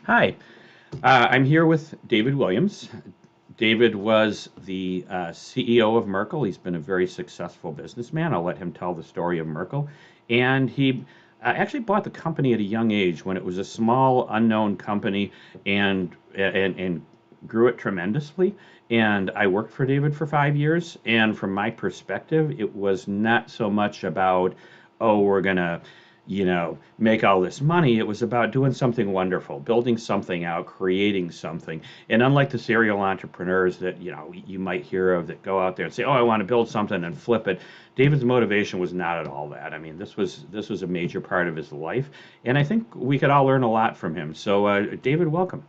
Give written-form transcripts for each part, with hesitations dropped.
Hi, I'm here with David Williams. David was the CEO of Merkle. He's been a very successful businessman. I'll let him tell the story of Merkle. And he actually bought the company at a young age when it was a small, unknown company and grew it tremendously. And I worked for David for 5 years. And from my perspective, it was not so much about, oh, we're going to make all this money. It was about doing something wonderful, building something out, creating something. And unlike the serial entrepreneurs that, you might hear of that go out there and say, "Oh, I want to build something and flip it." David's motivation was not at all that. I mean, this was a major part of his life, and I think we could all learn a lot from him. So, David, welcome.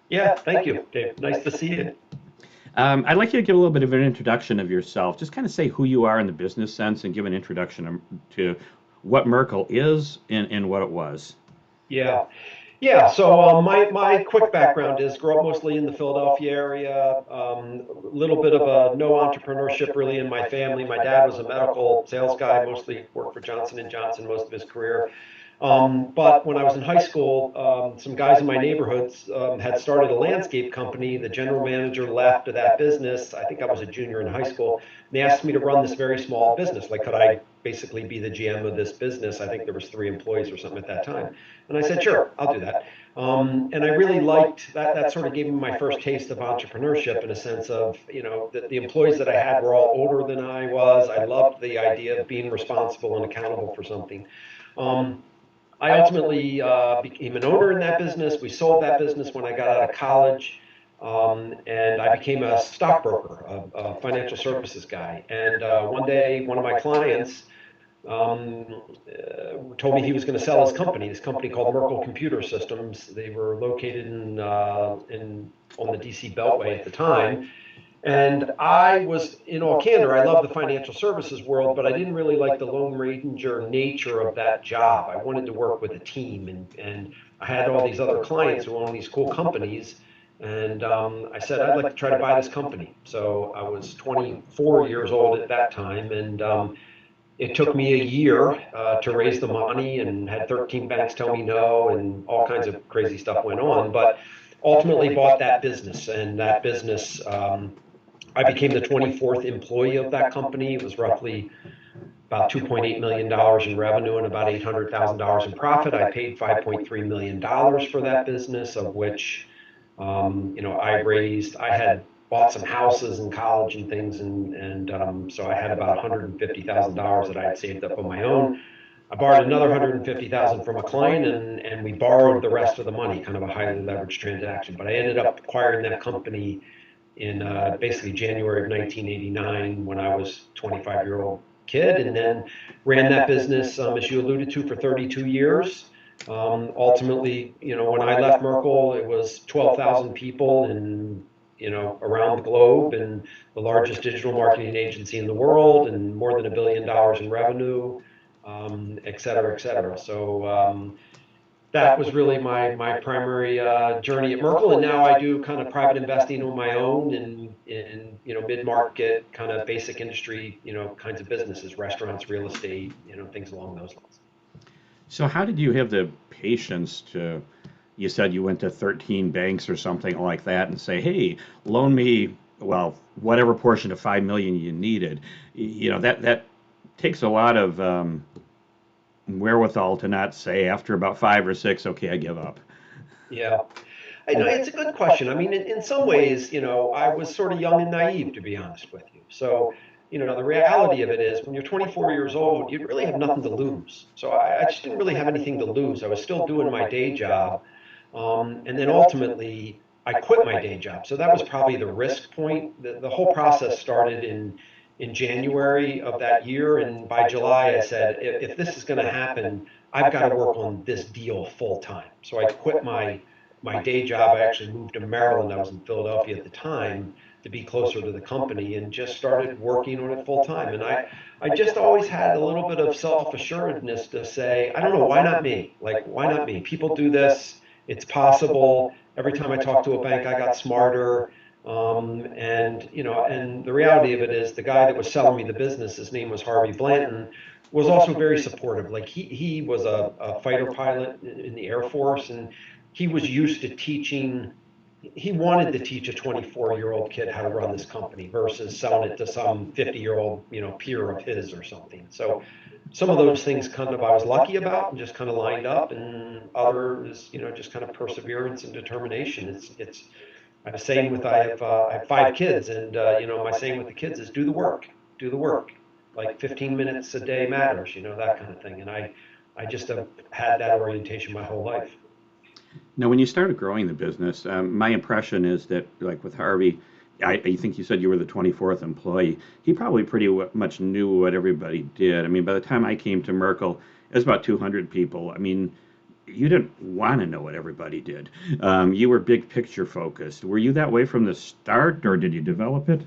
Yeah, thank you, Dave. Nice to see you. I'd like you to give a little bit of an introduction of yourself. Just kind of say who you are in the business sense and give an introduction to what Merkle is and what it was. Yeah, yeah. So my quick background is grew up mostly in the Philadelphia area. A little bit of a no entrepreneurship really in my family. My dad was a medical sales guy, mostly worked for Johnson and Johnson most of his career. But when I was in high school, some guys in my neighborhoods had started a landscape company. The general manager left of that business. I think I was a junior in high school. And they asked me to run this very small business. Like, could I basically be the GM of this business? I think there was 3 employees or something at that time. And I said, sure, I'll do that. And I really liked that. That sort of gave me my first taste of entrepreneurship in a sense of, that the employees that I had were all older than I was. I loved the idea of being responsible and accountable for something. Um, I ultimately became an owner in that business. We sold that business when I got out of college, and I became a stockbroker, a financial services guy. And one day, one of my clients told me he was going to sell his company. This company called Merkle Computer Systems. They were located in on the DC Beltway at the time. And I was, in all candor, I love the financial services world, but I didn't really like the Lone Ranger nature of that job. I wanted to work with a team, and I had all these other clients who owned these cool companies. And I said, I'd like to try to buy this company. So I was 24 years old at that time, and it took me a year to raise the money and had 13 banks tell me no, and all kinds of crazy stuff went on. But ultimately bought that business, and that business I became the 24th employee of that company. It was roughly about $2.8 million in revenue and about $800,000 in profit. I paid $5.3 million for that business, of which, I had bought some houses in college and things, and so I had about $150,000 that I had saved up on my own. I borrowed another 150,000 from a client, and we borrowed the rest of the money, kind of a highly leveraged transaction. But I ended up acquiring that company in basically January of 1989 when I was 25-year-old kid, and then ran that business, as you alluded to, for 32 years. Ultimately, when I left Merkle, it was 12,000 people and around the globe, and the largest digital marketing agency in the world, and more than $1 billion in revenue, et cetera, et cetera. So that was really my primary journey at Merkle, and now I do kind of private investing on my own in mid market kind of basic industry kinds of businesses, restaurants, real estate, things along those lines. So how did you have the patience to, you said you went to 13 banks or something like that and say, "Hey, loan me, well, whatever portion of 5 million you needed." That takes a lot of wherewithal to not say after about 5 or 6, "Okay, I give up." Yeah, I know it's a good question. I mean, in some ways, I was sort of young and naive, to be honest with you. So, the reality of it is when you're 24 years old, you really have nothing to lose. So I just didn't really have anything to lose. I was still doing my day job. And then ultimately, I quit my day job. So that was probably the risk point. The whole process started in January of that year. And by July, I said, if this is going to happen, I've got to work on this deal full time. So I quit my day job. I actually moved to Maryland. I was in Philadelphia at the time to be closer to the company, and just started working on it full time. And I just always had a little bit of self-assuredness to say, I don't know, why not me? Like, why not me? People do this. It's possible. Every time I talked to a bank, I got smarter. And the reality of it is the guy that was selling me the business, his name was Harvey Blanton, was also very supportive. Like he was a fighter pilot in the Air Force, and he was used to teaching. He wanted to teach a 24-year-old kid how to run this company versus selling it to some 50-year-old, peer of his or something. So some of those things kind of I was lucky about and just kind of lined up, and others, just kind of perseverance and determination. It's I'm saying with I have 5 kids, and my saying with the kids is do the work. Like 15 minutes a day matters, that kind of thing. And I just have had that orientation my whole life. Now, when you started growing the business, my impression is that, like with Harvey, I think you said you were the 24th employee. He probably pretty much knew what everybody did. I mean, by the time I came to Merkel, it was about 200 people. I mean, you didn't want to know what everybody did. You were big picture focused. Were you that way from the start, or did you develop it?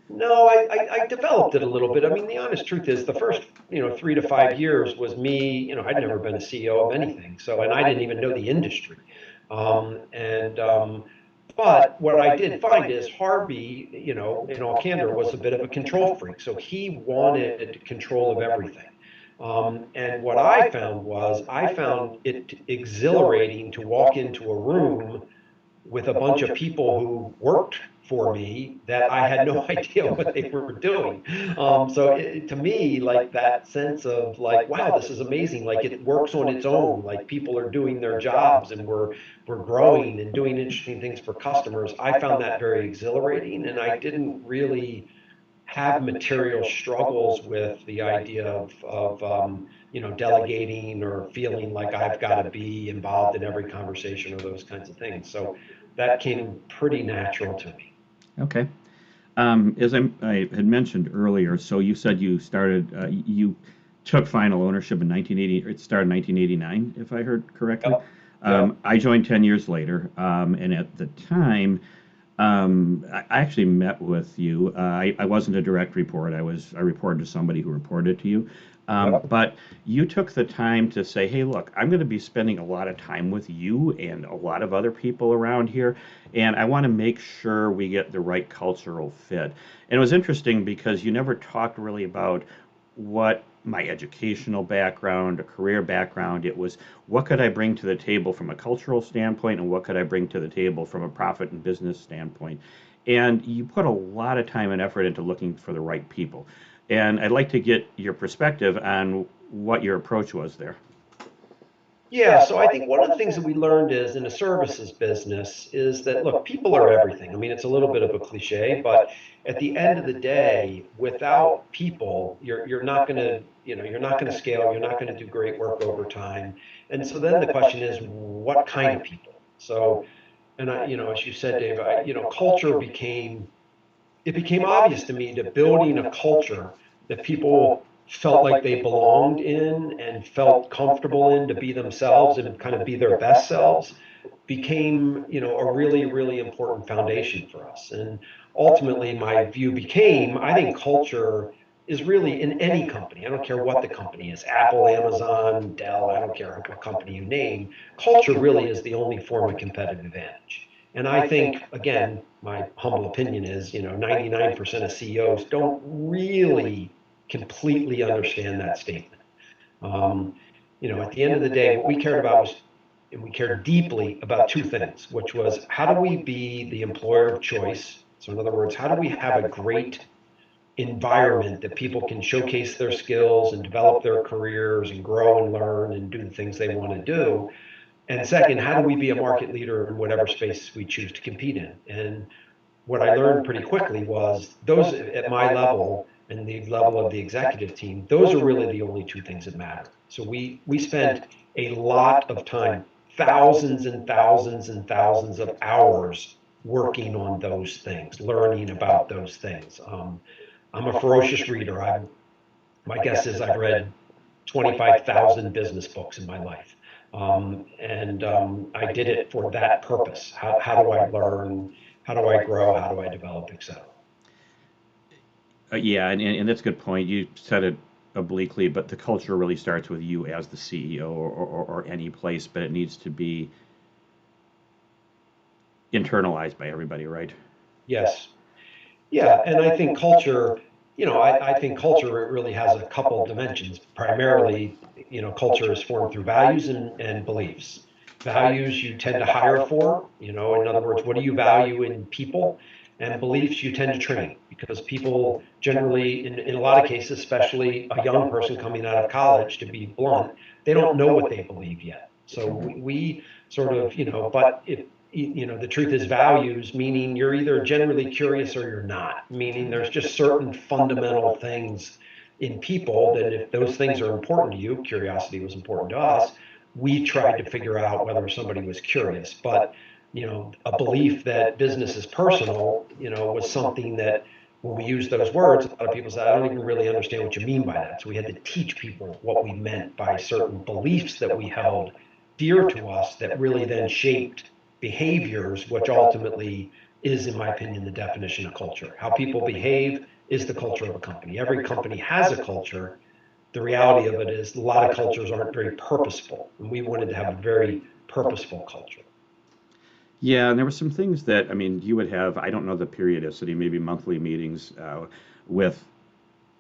No, I developed it a little bit. I mean, the honest truth is the first, 3 to 5 years was me, I'd never been a CEO of anything. So, and I didn't even know the industry. And but what I did find is Harvey, in all candor, was a bit of a control freak. So he wanted control of everything. And what I found it exhilarating to walk into a room with a bunch of people who worked for me that I had no idea what they were doing. So to me, like that sense of like, wow, this is amazing. Like it works on its own. Like people are doing their jobs and we're growing and doing interesting things for customers. I found that very exhilarating, and I didn't really have material struggles with the idea of delegating or feeling like I've got to be involved in every conversation or those kinds of things. So that came pretty natural to me. Okay. As I had mentioned earlier, so you said you took final ownership in 1980, it started in 1989, if I heard correctly. Yep. Yep. I joined 10 years later, and at the time, I actually met with you. I wasn't a direct report. I reported to somebody who reported to you. Yep. But you took the time to say, hey, look, I'm going to be spending a lot of time with you and a lot of other people around here, and I want to make sure we get the right cultural fit. And it was interesting because you never talked really about what my educational background, a career background. It was what could I bring to the table from a cultural standpoint, and what could I bring to the table from a profit and business standpoint. And you put a lot of time and effort into looking for the right people. And I'd like to get your perspective on what your approach was there. Yeah, so I think one of the things that we learned is in a services business is that look, people are everything. I mean, it's a little bit of a cliche, but at the end of the day, without people, you're not going to, you're not going to scale, you're not going to do great work over time. And so then the question is, what kind of people? So, and as you said, Dave, culture became obvious to me that building a culture that people felt like they belonged in and felt comfortable in to be themselves and kind of be their best selves became, a really, really important foundation for us. And ultimately, my view became, I think culture is really in any company. I don't care what the company is, Apple, Amazon, Dell, I don't care what company you name. Culture really is the only form of competitive advantage. And I think, again, my humble opinion is, 99% of CEOs don't really completely understand that statement. Um, at the end of the day, what we cared about was, and we cared deeply about two things, which was how do we be the employer of choice? So in other words, how do we have a great environment that people can showcase their skills and develop their careers and grow and learn and do the things they want to do? And second, how do we be a market leader in whatever space we choose to compete in? And what I learned pretty quickly was those at my level and the level of the executive team, those are really the only two things that matter. So we spent a lot of time, thousands and thousands and thousands of hours working on those things, learning about those things. I'm a ferocious reader. My guess is I've read 25,000 business books in my life. And I did it for that purpose. How do I learn? How do I grow? How do I develop, et cetera? Yeah, and that's a good point. You said it obliquely, but the culture really starts with you as the CEO or any place, but it needs to be internalized by everybody, right? Yes. Yeah. And I think culture, I think culture really has a couple of dimensions. Primarily, culture is formed through values and beliefs. Values you tend to hire for, in other words, what do you value in people? And beliefs you tend to train, because people generally, in a lot of cases, especially a young person coming out of college, to be blunt, they don't know what they believe yet. So we sort of, but if, the truth is values, meaning you're either generally curious or you're not, meaning there's just certain fundamental things in people that if those things are important to you, curiosity was important to us, we tried to figure out whether somebody was curious. But, a belief that business is personal, was something that when we used those words, a lot of people said, I don't even really understand what you mean by that. So we had to teach people what we meant by certain beliefs that we held dear to us that really then shaped behaviors, which ultimately is, in my opinion, the definition of culture. How people behave is the culture of a company. Every company has a culture. The reality of it is a lot of cultures aren't very purposeful, and we wanted to have a very purposeful culture. Yeah, and there were some things that, I mean, you would have, I don't know the periodicity, maybe monthly meetings with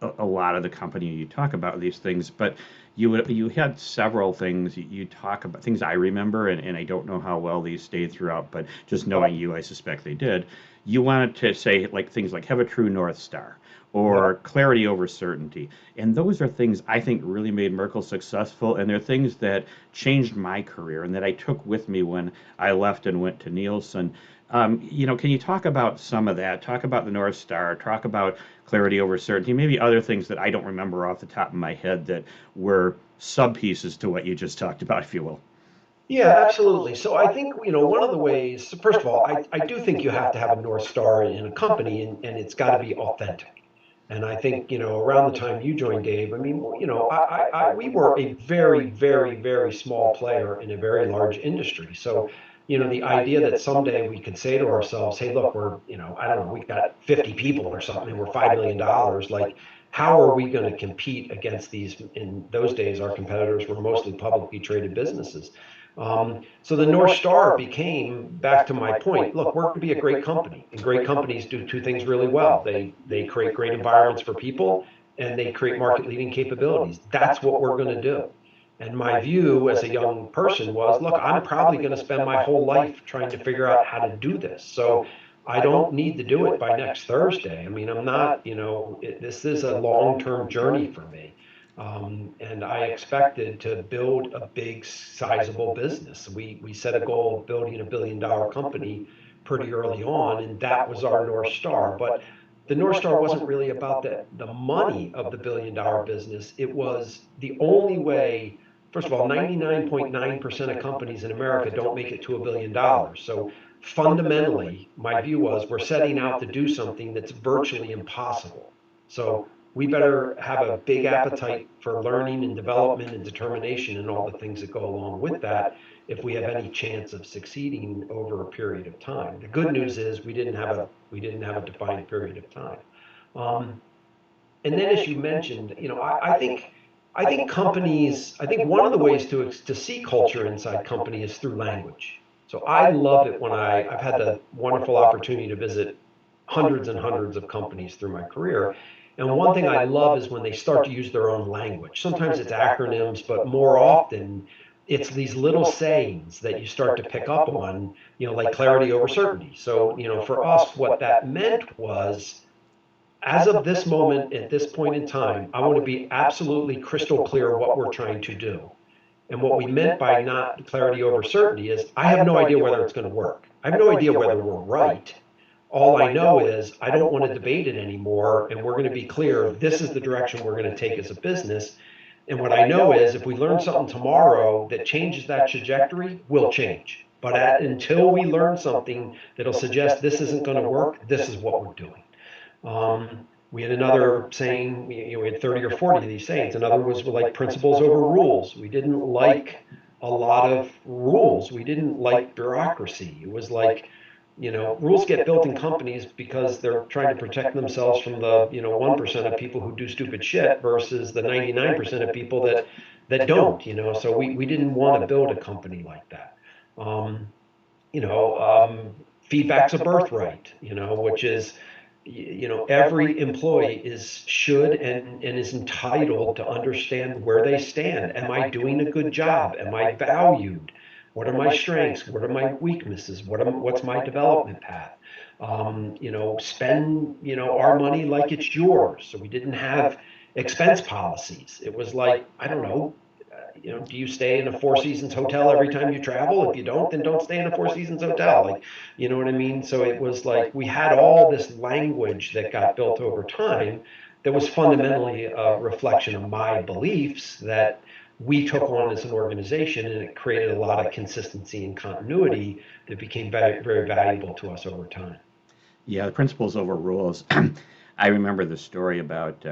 a lot of the company. You talk about these things, but you had several things you talk about, things I remember, and I don't know how well these stayed throughout, but just knowing you, I suspect they did. You wanted to say like things like have a true North Star or Yep. clarity over certainty. And those are things I think really made Merkel successful, and they're things that changed my career and that I took with me when I left and went to Nielsen. Can you talk about some of that? Talk about the North Star, talk about clarity over certainty, maybe other things that I don't remember off the top of my head that were sub pieces to what you just talked about, if you will. Yeah, absolutely. So I think, one of the ways, so first of all, I do think you have to have a North Star in a company, and it's got to be authentic. And I think, around the time you joined, Dave, I mean, we were a very, very, very small player in a very large industry. So, the idea that someday we could say to ourselves, hey, look, we're, I don't know, we've got 50 people or something, and we're $5 million. Like, how are we going to compete against these? In those days, our competitors were mostly publicly traded businesses. So the North Star became, back to my point, look, we're going to be a great company, and great companies do two things really well. They create great environments for people, and they create market leading capabilities. That's what we're going to do. And my view as a young person was, look, I'm probably going to spend my whole life trying to figure out how to do this. So I don't need to do it by next Thursday. I mean, I'm not, this is a long-term journey for me. And I expected to build a big, sizable business. We set a goal of building $1 billion company pretty early on, and that was our North Star. But the North Star wasn't really about the money of the $1 billion business. It was the only way. First of all, 99.9% of companies in America don't make it to $1 billion. So fundamentally, my view was we're setting out to do something that's virtually impossible. So we better have a big appetite for learning and development and determination and all the things that go along with that if we have any chance of succeeding over a period of time. The good news is we didn't have a defined period of time. Um, and then, as you mentioned, I think one of the ways to see culture inside company is through language. So I love it when I've had the wonderful opportunity to visit hundreds and hundreds of companies through my career. And one thing I love is when they start to use their own language. Sometimes it's acronyms, but more often it's these little sayings that you start to pick up on, like clarity over certainty. So, for us, what that meant was, as of this moment, at this point in time, I want to be absolutely crystal clear what we're trying to do. And what we meant by not clarity over certainty is I have no idea whether it's going to work. I have no idea whether we're right. All I know is I don't want to debate it anymore. And we're going to be clear this is the direction we're going to take as a business. And what I know is if we learn something tomorrow that changes that trajectory, we'll change. But until we learn something that'll suggest this isn't going to work, this is what we're doing. We had another saying, we had 30 or 40 of these sayings. Another was like principles over rules. We didn't like a lot of rules. We didn't like bureaucracy. It was like, rules get built in companies because they're trying to protect themselves from the, 1% of people who do stupid shit versus the 99% of people that don't. So we didn't want to build a company like that. Um, Feedback's a birthright, which is, every employee should and is entitled to understand where they stand. Am I doing a good job? Am I valued? What are my strengths? What are my weaknesses? What's my development path? Spend, our money like it's yours. So we didn't have expense policies. It was like, I don't know, do you stay in a Four Seasons hotel every time you travel? If you don't, then don't stay in a Four Seasons hotel. Like, you know what I mean? So it was like we had all this language that got built over time that was fundamentally a reflection of my beliefs that we took on as an organization, and it created a lot of consistency and continuity that became very, very valuable to us over time. Yeah, the principles over rules. I remember the story about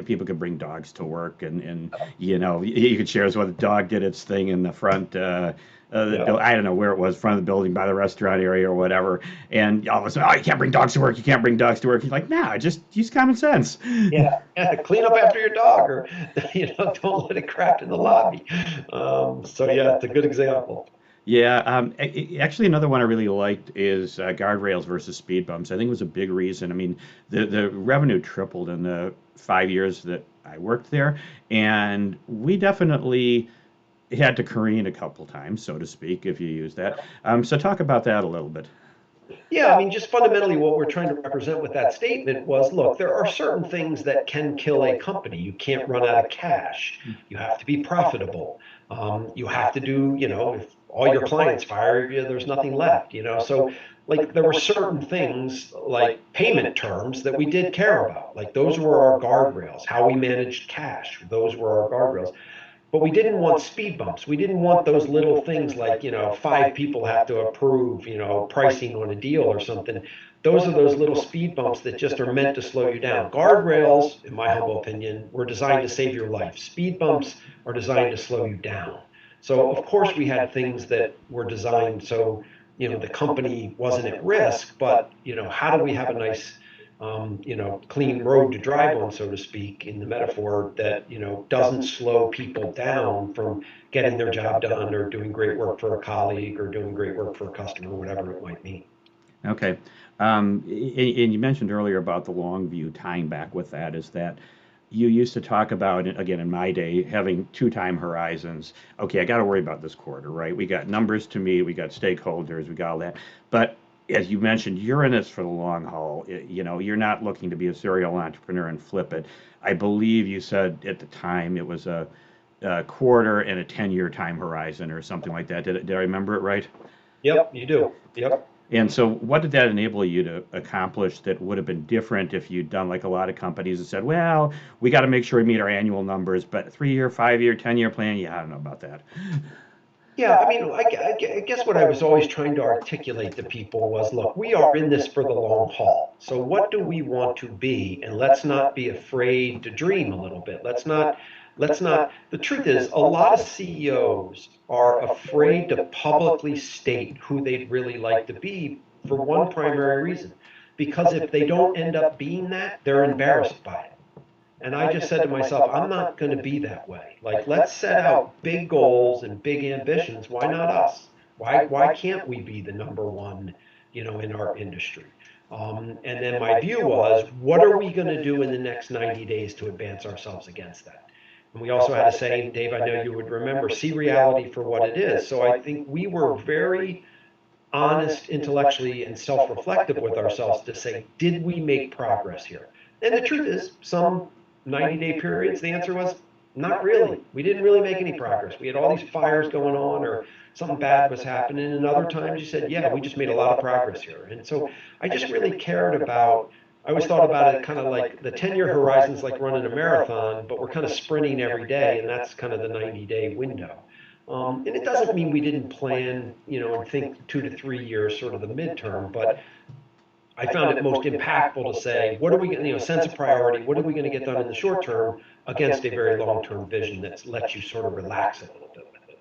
people could bring dogs to work, and you could share as well. The dog did its thing in the front. Yeah. I don't know where it was, front of the building by the restaurant area or whatever. And all of a sudden, oh, you can't bring dogs to work. You can't bring dogs to work. He's like, nah, just use common sense. Yeah, yeah, clean up after your dog, or don't let it crap in the lobby. So yeah, it's a good example. Yeah, actually, another one I really liked is guardrails versus speed bumps. I think it was a big reason. I mean, the revenue tripled in the 5 years that I worked there, and we definitely had to careen a couple times, so to speak, if you use that. So talk about that a little bit. Yeah, I mean, just fundamentally, what we're trying to represent with that statement was, look, there are certain things that can kill a company. You can't run out of cash. You have to be profitable. You have to do, if all your clients fire you, there's nothing left, So, like, there were certain things like payment terms that we did care about. Like, those were our guardrails. How we managed cash, those were our guardrails. But we didn't want speed bumps. We didn't want those little things like, five people have to approve, pricing on a deal or something. Those are those little speed bumps that just are meant to slow you down. Guardrails, in my humble opinion, were designed to save your life. Speed bumps are designed to slow you down. So, of course, we had things that were designed so, the company wasn't at risk, but, how do we have a nice clean road to drive on, so to speak, in the metaphor that, doesn't slow people down from getting their job done or doing great work for a colleague or doing great work for a customer, whatever it might mean. Okay. And you mentioned earlier about the long view, tying back with that, is that you used to talk about, again, in my day, having two time horizons. Okay, I got to worry about this quarter, right? We got numbers to meet, we got stakeholders, we got all that. But as you mentioned, you're in this for the long haul. You're not looking to be a serial entrepreneur and flip it. I believe you said at the time it was a quarter and a 10-year time horizon or something like that. Did I remember it right? Yep, you do. Yep. And so, what did that enable you to accomplish that would have been different if you'd done like a lot of companies and said, well, we got to make sure we meet our annual numbers, but 3 year, 5 year, 10-year plan, yeah, I don't know about that. Yeah, I mean, I guess what I was always trying to articulate to people was, look, we are in this for the long haul. So what do we want to be? And let's not be afraid to dream a little bit. The truth is, a lot of CEOs are afraid to publicly state who they'd really like to be for one primary reason. Because if they don't end up being that, they're embarrassed by it. And I just said to myself, I'm not going to be that way. Like, let's set out big goals and big ambitions. Why not us? Why can't we be the number one, in our industry? And then my view was, what are we going to do in the next 90 days to advance ourselves against that? And we also had a saying, Dave, I know you would remember, see reality for what it is. So I think we were very honest intellectually and self-reflective with ourselves to say, did we make progress here? And the truth is, some 90-day periods, the answer was not really. We didn't really make any progress. We had all these fires going on or something bad was happening. And other times you said, yeah, we just made a lot of progress here. And so I just really cared about, I always thought about it kind of like the 10-year horizon's like running a marathon, but we're kind of sprinting every day, and that's kind of the 90-day window. And it doesn't mean we didn't plan, and think 2 to 3 years, sort of the midterm, but I found it most impactful to say, what are we, sense of priority, what are we going to get done in the short term against a very long-term vision that lets you sort of relax a little bit with it.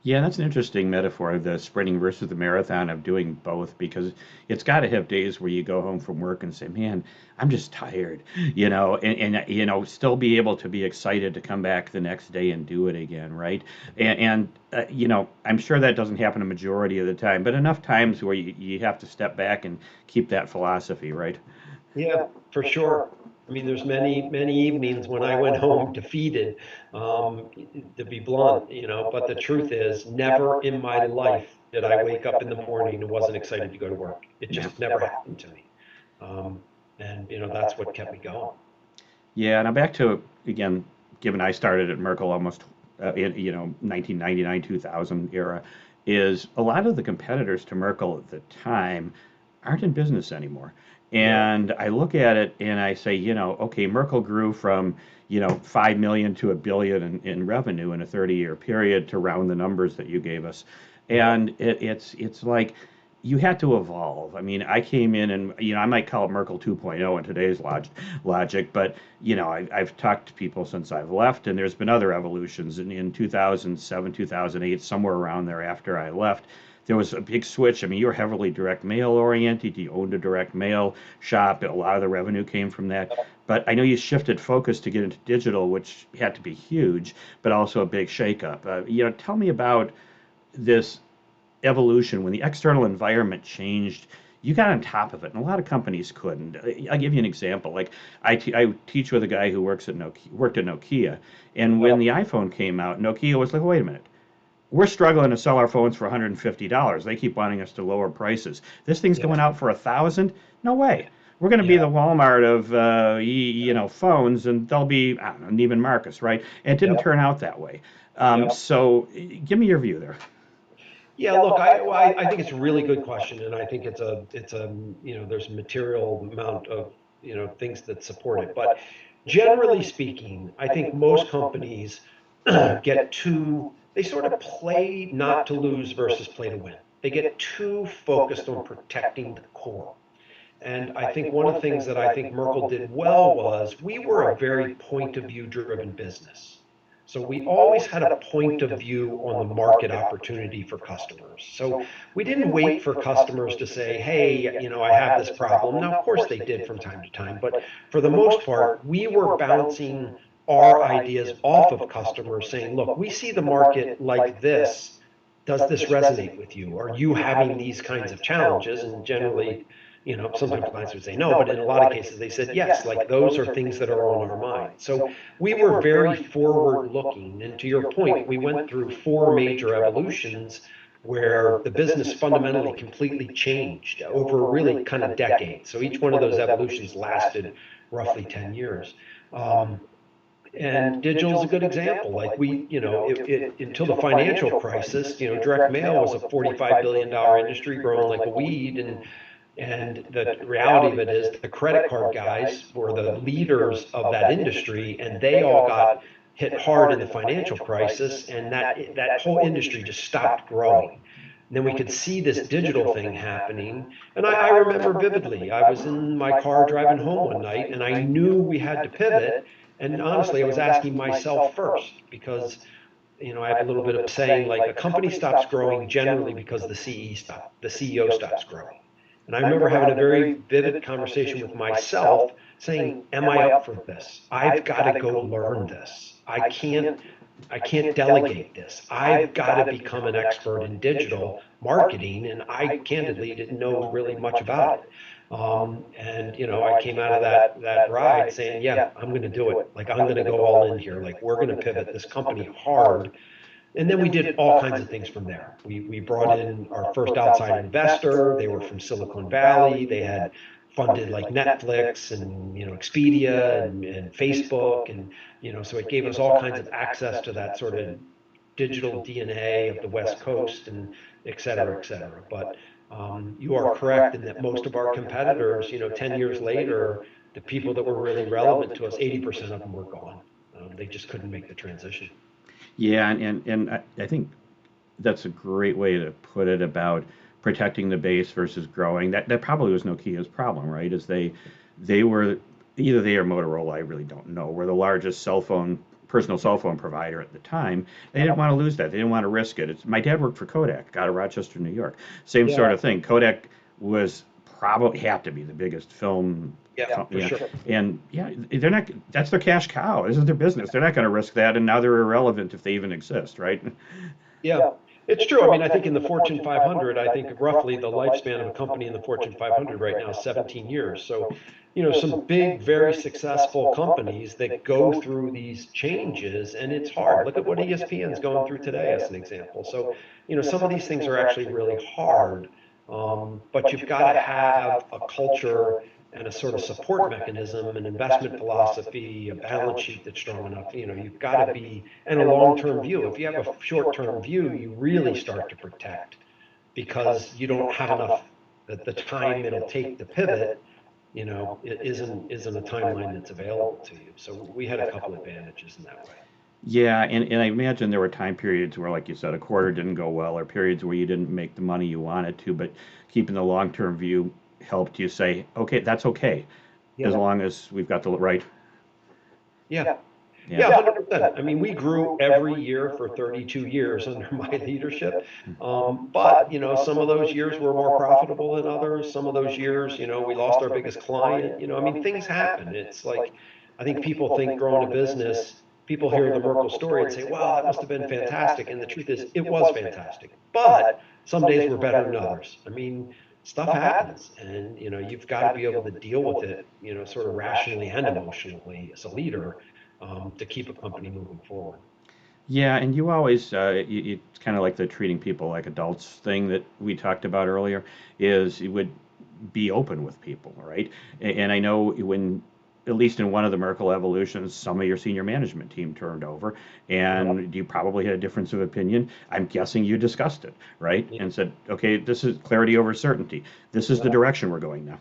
Yeah, that's an interesting metaphor, the sprinting versus the marathon of doing both, because it's got to have days where you go home from work and say, man, I'm just tired, and still be able to be excited to come back the next day and do it again, right? And I'm sure that doesn't happen a majority of the time, but enough times where you have to step back and keep that philosophy, right? Yeah, for sure. I mean, there's many evenings when I went home defeated, um, to be blunt, but the truth is, never in my life did I wake up in the morning and wasn't excited to go to work. It Yeah. just never happened to me. Um, and, that's what kept me going. Yeah, and I'm back to, again, given I started at Merkel almost, in, 1999, 2000 era, is a lot of the competitors to Merkel at the time aren't in business anymore. Yeah. And I look at it and I say, okay, Merkel grew from, 5 million to a billion in revenue in a 30-year period to round the numbers that you gave us. Yeah. And it's like you had to evolve. I mean, I came in and, I might call it Merkel 2.0 in today's logic, but I've talked to people since I've left, and there's been other evolutions. In 2007, 2008, somewhere around there after I left, there was a big switch. I mean, you were heavily direct mail oriented. You owned a direct mail shop. A lot of the revenue came from that. But I know you shifted focus to get into digital, which had to be huge, but also a big shakeup. Tell me about this evolution when the external environment changed. You got on top of it, and a lot of companies couldn't. I'll give you an example. Like I teach with a guy who worked at Nokia, and when the iPhone came out, Nokia was like, wait a minute, we're struggling to sell our phones for $150. They keep wanting us to lower prices. This thing's Yeah. going out for 1,000. No way. We're going to be Yeah. the Walmart of phones, and they'll be, I don't know, Neiman Marcus, right? And it didn't Yep. turn out that way. Yep. So give me your view there. Yeah, look, I think it's a really good question, and I think there's a material amount of, things that support it. But generally speaking, I think most companies they sort of play not to lose versus play to win. They get too focused on protecting the core. And I think one of the things that I think Merkel did well was we were a very point of view driven business. So we always had a point of view on the market opportunity for customers. So we didn't wait for customers to say, hey, I have this problem. Now, of course, they did from time to time, but for the most part, we were bouncing our ideas off of customers saying, look, we see the market like this. Does this resonate with you? Are you having these kinds of challenges? And generally, sometimes clients would say no, but in a lot of cases they said yes, like those are things that are on our mind. So we were very forward looking. And to your point, we went through four major evolutions where the business fundamentally completely changed over really kind of decades. So each one of those evolutions lasted roughly 10 years. And digital is a good example. Like until the financial crisis, direct mail was a $45 billion industry growing like a weed. And the reality of it is the credit card guys were the leaders of that industry, and they all got hit hard in the financial crisis, and that whole industry just stopped growing. And then we could see this digital thing happening. And I remember vividly, I was in my car driving home one night, and I knew we had to pivot. And honestly, I was asking myself first because I have a little bit of a saying like a company stops growing generally because the CEO stops growing. And I remember having a very vivid conversation with myself saying, am I up for this? I've got to go learn this. I can't delegate this. I've got to become an expert in digital marketing. And I candidly didn't know really much about it. And I came out of that ride saying, yeah, I'm going to do it. Like I'm going to go all in here. Like we're going to pivot this company hard. And then we did all kinds of things from there. We brought in our first outside investor. They were from Silicon Valley. They had funded like Netflix and Expedia and Facebook and so it gave us all kinds of access to that sort of digital DNA of the West Coast and et cetera, et cetera. But you are correct in that most of our competitors, 10 years later, the people that were really relevant to us, 80% of them were gone. They just couldn't make the transition. Yeah, and I think that's a great way to put it about protecting the base versus growing. That probably was Nokia's problem, right? Is they were either they or Motorola, I really don't know, were the largest personal cell phone provider at the time. They didn't want to lose that. They didn't want to risk it. My dad worked for Kodak out of Rochester, New York. Same sort Yeah, of thing. Kodak was probably have to be the biggest film. yeah, for Yeah, sure. and yeah, they're not. That's their cash cow. This is their business. They're not going to risk that, and now they're irrelevant if they even exist, right? Yeah. It's true. I mean, I think in the Fortune 500, I think roughly the lifespan of a company in the Fortune 500 right now is 17 years. So, some big, very successful companies that go through these changes, and it's hard. Look at what ESPN's going through today as an example. So, some of these things are actually really hard, but you've got to have a culture and a sort of support mechanism, an investment philosophy, a balance sheet that's strong enough. You've got to be, and a long-term view. If you have a short-term view, you really start to protect because you don't have enough, the time it'll take to pivot, it isn't a timeline that's available to you. So we had a couple advantages in that way. Yeah, and I imagine there were time periods where, like you said, a quarter didn't go well, or periods where you didn't make the money you wanted to, but keeping the long-term view helped you say, okay, that's okay, as Yeah. long as we've got the right. Yeah. Yeah. Yeah, 100%. I mean, we grew every year for 32 years under my leadership. But, some of those years were more profitable than others. Some of those years, we lost our biggest client. I mean, things happen. It's like, I think people think growing a business, people hear the Merkle story and say, wow, that must have been fantastic. And the truth is, it was fantastic. But some days were better than others. I mean, stuff happens and, you've got to be able to deal with it, sort of rationally and emotionally as a leader, to keep a company moving forward. Yeah, and you always, it's kind of like the treating people like adults thing that we talked about earlier, is you would be open with people, right? And I know when, at least in one of the Merkle evolutions, some of your senior management team turned over, Yep. and you probably had a difference of opinion. I'm guessing you discussed it, right? Yep. And said, okay, this is clarity over certainty. This is the Yep. direction we're going now.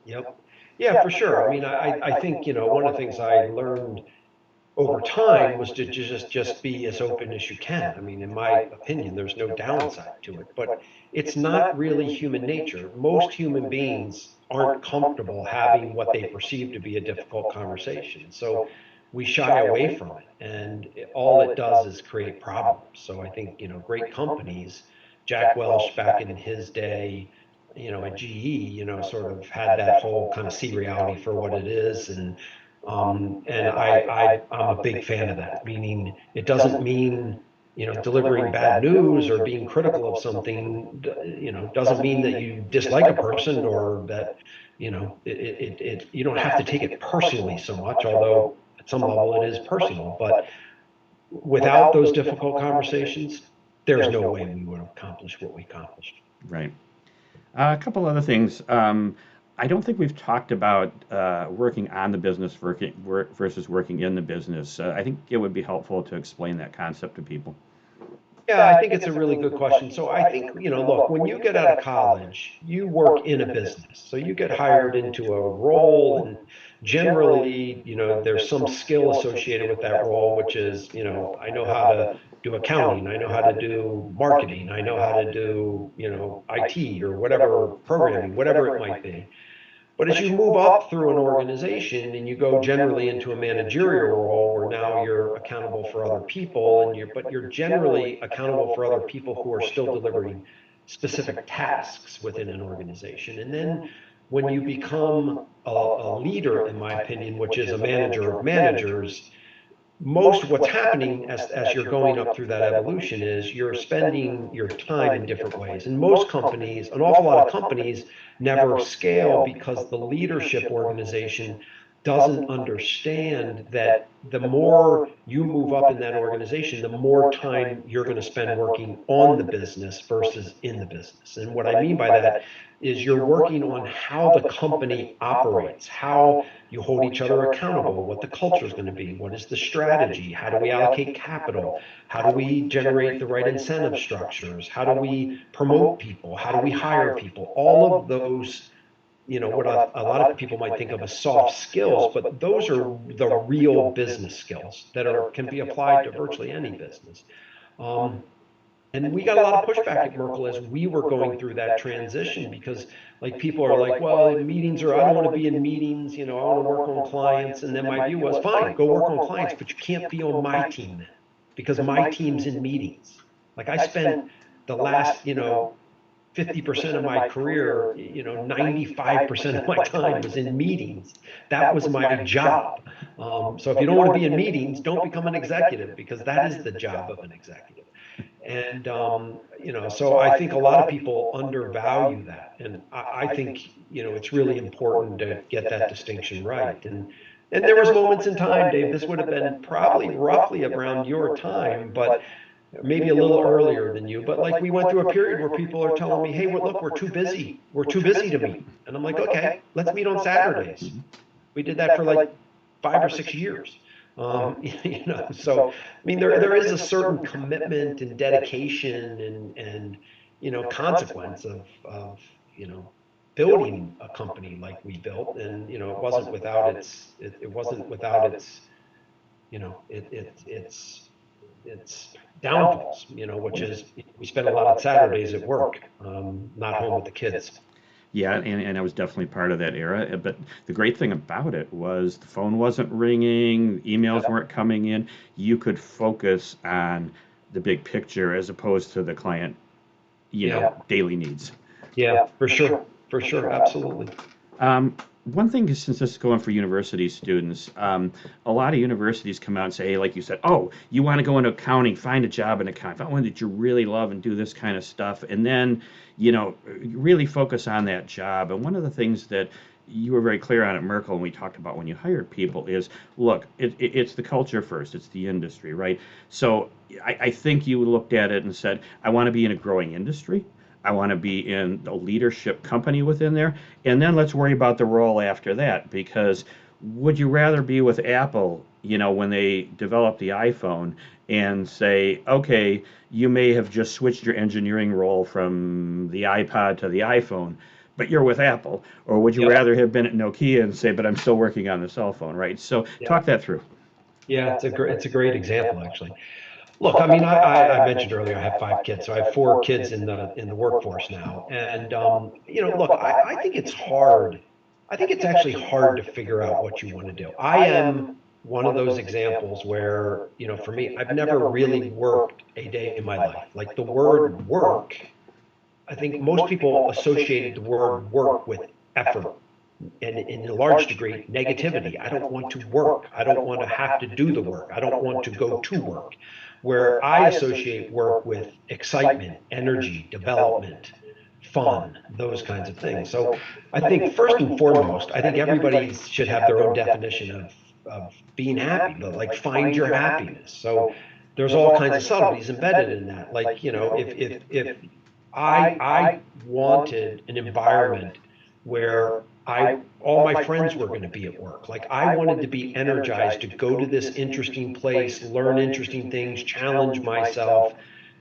Yep. Yeah, for sure. I mean, I think, one of the things I learned over time was to just be as open as you can. I mean, in my opinion, there's no downside to it, but it's not really human nature. Most human beings aren't comfortable having what they perceive to be a difficult conversation. So we shy away from it, and all it does is create problems. So I think, great companies, Jack Welch back in his day, at GE, sort of had that whole kind of see reality for what it is, and I'm a big fan of that. Meaning, it doesn't mean delivering bad news or being critical of something. Doesn't mean that you dislike a person or that you don't have to take it personally so much. Although at some level it is personal, but without those difficult conversations, there's no way we would have accomplished what we accomplished. Right. A couple other things. I don't think we've talked about working on the business versus working in the business. I think it would be helpful to explain that concept to people. Yeah, I think it's a really good question. So I think, look, when you get out of college, you work in a business. So you get hired into a role, and generally, there's some skill associated with that role, which is, I know how to do accounting, I know how to do marketing, I know how to do, IT or whatever, programming, whatever it might be. But as you move up through an organization and you go generally into a managerial role where now you're accountable for other people, but you're generally accountable for other people who are still delivering specific tasks within an organization. And then when you become a leader, in my opinion, which is a manager of managers, most of what's happening as you're going up through that evolution is you're spending your time in different ways. And most companies, an awful lot of companies, never scale because the leadership organization doesn't understand that the more you move up in that organization, the more time you're going to spend working on the business versus in the business. And what I mean by that is you're working on how the company operates, how you hold each other accountable, what the culture is going to be, what is the strategy, how do we allocate capital, how do we generate the right incentive structures, how do we promote people, how do we hire people, all of those, what a lot of people might think of as soft skills, but those are the real business skills that can be applied to virtually any business. And we got a lot of pushback at Merkle as we were going through that transition because, like, people are like, well, meetings are, I don't want to be in meetings, I want to work on clients. And then my view was, fine, go work on clients, but you can't be on my team then because my team's in meetings. Like, I spent the last, 50% of my career, 95% of my time was in meetings. That was my job. So if you don't want to be in meetings, don't become an executive because that is the job of an executive. And, so I think a lot of people undervalue that. And I think, it's really important to get that distinction right. And there was moments in time, Dave, this would have been probably roughly around your time, but maybe a little earlier than you. But like we went through a period where people are telling me, hey, look, we're too busy. We're too busy to meet. And I'm like, okay, let's meet on Saturdays. We did that for like 5 or 6 years. So I mean, there is a certain commitment and dedication and consequence of building a company like we built, and it wasn't without its its downfalls, which is we spent a lot of Saturdays at work, not home with the kids. Yeah, and I was definitely part of that era. But the great thing about it was the phone wasn't ringing, emails weren't coming in. You could focus on the big picture as opposed to the client, Yeah, daily needs. yeah, for sure, absolutely. One thing is, since this is going for university students, a lot of universities come out and say, hey, like you said, oh, you want to go into accounting, find a job in accounting, find one that you really love and do this kind of stuff, and then, really focus on that job. And one of the things that you were very clear on at Merkel, and we talked about when you hired people, is look, it's the culture first, it's the industry, right? So I think you looked at it and said, I want to be in a growing industry. I want to be in a leadership company within there. And then let's worry about the role after that. Because would you rather be with Apple, when they develop the iPhone and say, okay, you may have just switched your engineering role from the iPod to the iPhone, but you're with Apple? Or would you Yep. rather have been at Nokia and say, but I'm still working on the cell phone, right? So Yeah, talk that through. yeah, it's a great example, actually. Look, I mean, I mentioned earlier I have 5 kids, so I have 4 kids in the workforce now, and look, I think it's hard. I think it's actually hard to figure out what you want to do. I am one of those examples where, for me, I've never really worked a day in my life. Like the word work, I think most people associated the word work with effort and in a large degree, negativity. I don't want to work. I don't want to have to do the work. I don't want to go to work. Where I associate work with excitement, energy, development, fun, those kinds of things. So I think first and foremost, I think everybody should have their own definition of being happy, but like find your happiness. So there's all kinds of subtleties embedded in that. Like, if I wanted an environment where all my friends were going to be at work. Like I wanted to be energized to go to this interesting place, learn interesting things, challenge myself,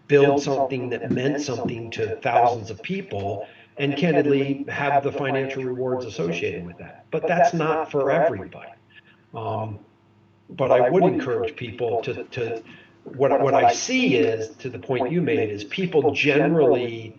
build something that meant something to thousands of people, and candidly have the financial rewards associated with that. But that's not for everybody. Um, but I would encourage people to what I see is, to the point you made, is people generally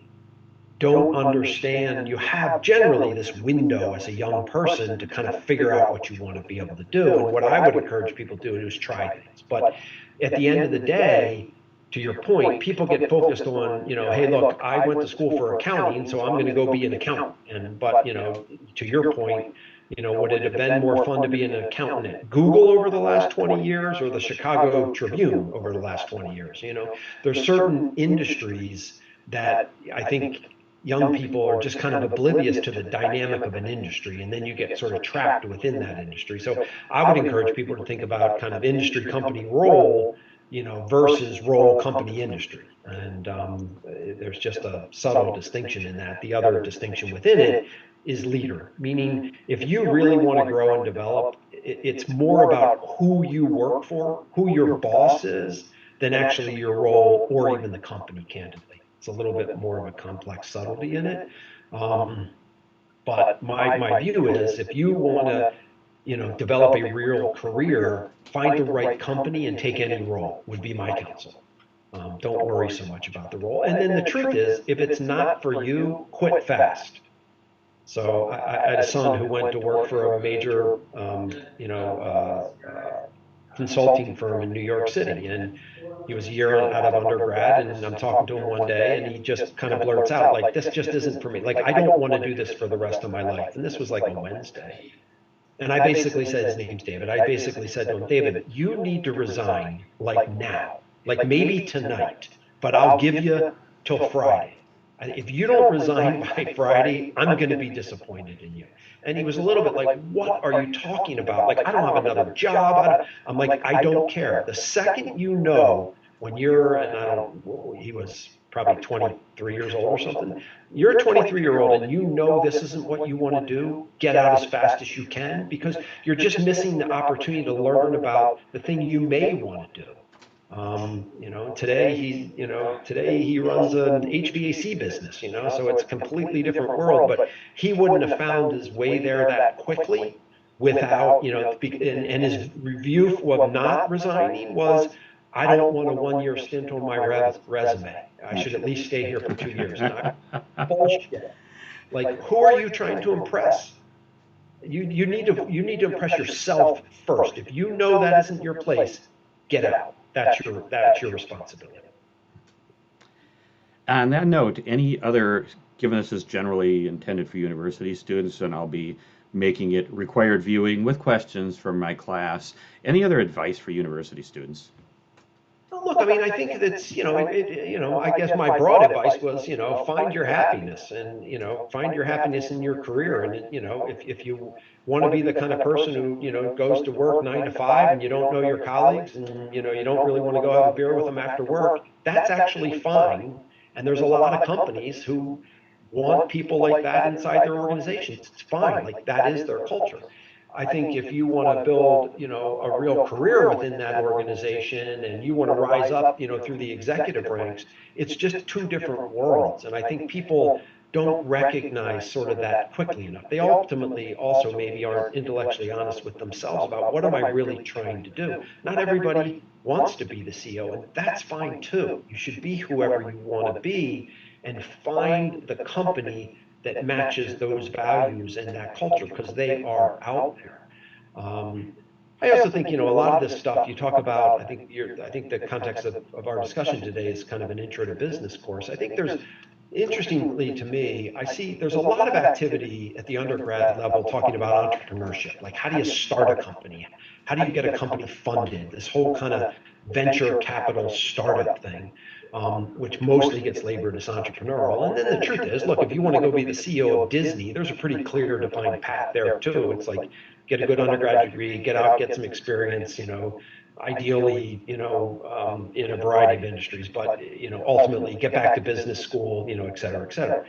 don't understand. You have generally this window as a young person to kind of figure out what you want to be able to do. And what I would encourage people to do is try things. But at the end of the day, to your point, people get focused on, hey, look, I went to school for accounting, so I'm going to go be an accountant. But, to your point, would it have been more fun to be an accountant at Google over the last 20 years or the Chicago Tribune over the last 20 years? There's certain industries that I think young people are just kind of oblivious to the dynamic of an industry, and then you get sort of trapped within that industry. So I would encourage people to think about kind of industry company role, versus role company industry. And there's just a subtle distinction in that. The other distinction within it is leader, meaning if you really want to grow and develop, it's more about who you work for, who your boss is, than actually your role or even the company, candidly. It's a little bit more of a complex subtlety in it. Um, but my view is if you want to, develop a real career, find the right company and take any role would be my counsel. Don't worry so much about the role. And then the truth is, if it's not for you, quit fast. So I had a son who went to work for a major, consulting firm in New York City, and he was a year out of undergrad, and I'm talking to him one day, and he just kind of blurts out, like, this just isn't for me. Like, I don't want to do this for the rest of my life. And this was like a Wednesday. And I basically said, his name's David. I basically said to him, David, you need to resign like now, like maybe tonight. but I'll give you till Friday. If you don't resign by Friday, I'm going to be disappointed in you. And he was a little bit like, what are you talking about? Like, I don't have another job. I'm like, I don't care. The second you know, when you're, and I don't, he was probably 23 years old or something. You're a 23-year-old and you know this isn't what you want to do, get out as fast as you can, because you're just missing the opportunity to learn about the thing you may want to do. Today he runs an HVAC business, so it's a completely different world, but he wouldn't have found his way there that quickly without, and his review of not resigning was, I don't want a 1-year stint on my resume. I should at least stay here for 2 years. And bullshit. Like, who are you trying to impress? You need to impress yourself first. If you know that isn't your place, get out. That's your responsibility. On that note, any other, given this is generally intended for university students, and I'll be making it required viewing with questions from my class, any other advice for university students? Look, I mean, I think that's, I guess my broad advice was, find your happiness and, find your happiness in your career. And, if you want to be the kind of person who, goes to work 9 to 5 and you don't know your colleagues and, you don't really want to go have a beer with them after work, that's actually fine. And there's a lot of companies who want people like that inside their organizations. It's fine. Like, that is their culture. I think if you want to build, a real career within that organization and you want to rise up, through the executive ranks, it's just two different worlds. And I think people don't recognize sort of that quickly enough. They ultimately also maybe aren't intellectually honest with themselves about, what am I really trying to do? Not everybody wants to be the CEO, and that's fine too. You should be whoever you want to be and find the company that matches those values and that culture, because they are out there. I also think, a lot of this stuff you talk about, I think the context of our discussion today is kind of an intro to business course. I think interestingly to me, I see there's a lot of activity at the undergrad level talking about entrepreneurship. Like, how do you start a company? How do you get a company funded? This whole kind of venture capital startup thing. Which mostly gets labored as entrepreneurial. And then the truth is, look, if you want to go be the CEO of Disney, there's a pretty clear defined path there too. It's like, get a good undergrad degree, get out, get some experience, ideally, in a variety of industries, but, ultimately get back to business school, et cetera, et cetera.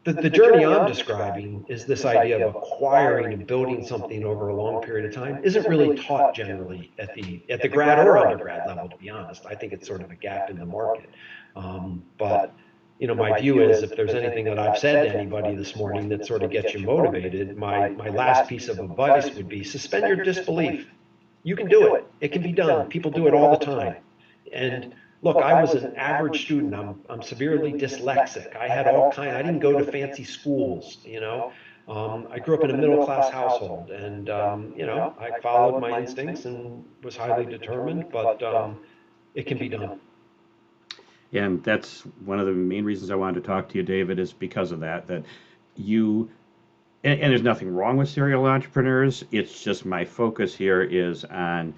The journey I'm describing is this idea of acquiring and building something over a long period of time isn't really taught generally at the grad or undergrad level, to be honest. I think it's sort of a gap in the market. But my view is, if there's anything that I've said to anybody this morning that sort of gets you motivated, my last piece of advice would be, suspend your disbelief. You can do it. It can be done. People do it all the time. And look, I was an average student. I'm severely dyslexic. I had all kind. I didn't go to fancy schools. I grew up in a middle class household, and I followed my instincts and was highly determined. But it can be done. And that's one of the main reasons I wanted to talk to you, David, is because of that you, and there's nothing wrong with serial entrepreneurs. It's just my focus here is on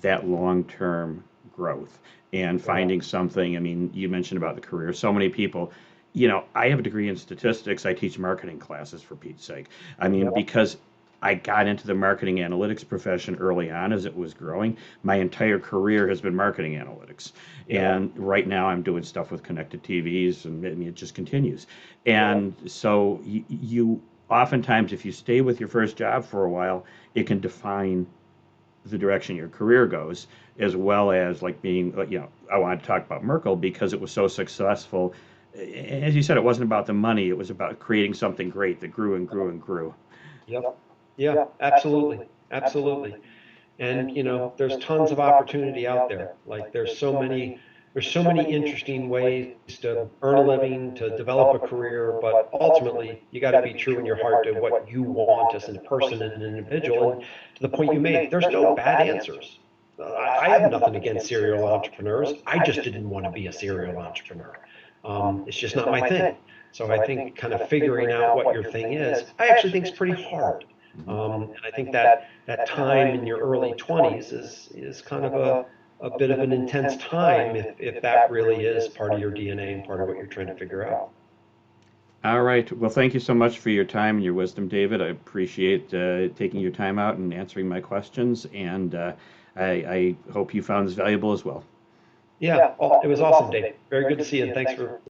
that long-term growth and finding something. I mean, you mentioned about the career. So many people, I have a degree in statistics. I teach marketing classes, for Pete's sake. I mean, because I got into the marketing analytics profession early on as it was growing. My entire career has been marketing analytics. And right now I'm doing stuff with connected TVs, and I mean, it just continues. And so you oftentimes, if you stay with your first job for a while, it can define the direction your career goes, as well as like being, I wanted to talk about Merkle because it was so successful. As you said, it wasn't about the money. It was about creating something great that grew and grew and grew. Yep. Yeah, absolutely. Absolutely. And, there's tons of opportunity out there. Like, there's so many interesting ways to earn a living, to develop a career, but ultimately you got to be true in your heart to what you want as a person and an individual. And to the point you made, there's no bad answers. I have nothing against serial entrepreneurs. I just didn't want to be a serial entrepreneur. It's just not my thing. So I think kind of figuring out what your thing is, I actually think is pretty hard. And I think that time in your early 20s is kind of a bit of an intense time if that really is part of your DNA and part of what you're trying to figure out. All right. Well, thank you so much for your time and your wisdom, David. I appreciate taking your time out and answering my questions, and I hope you found this valuable as well. Yeah, it was awesome, Dave. Very good to see you, and thanks for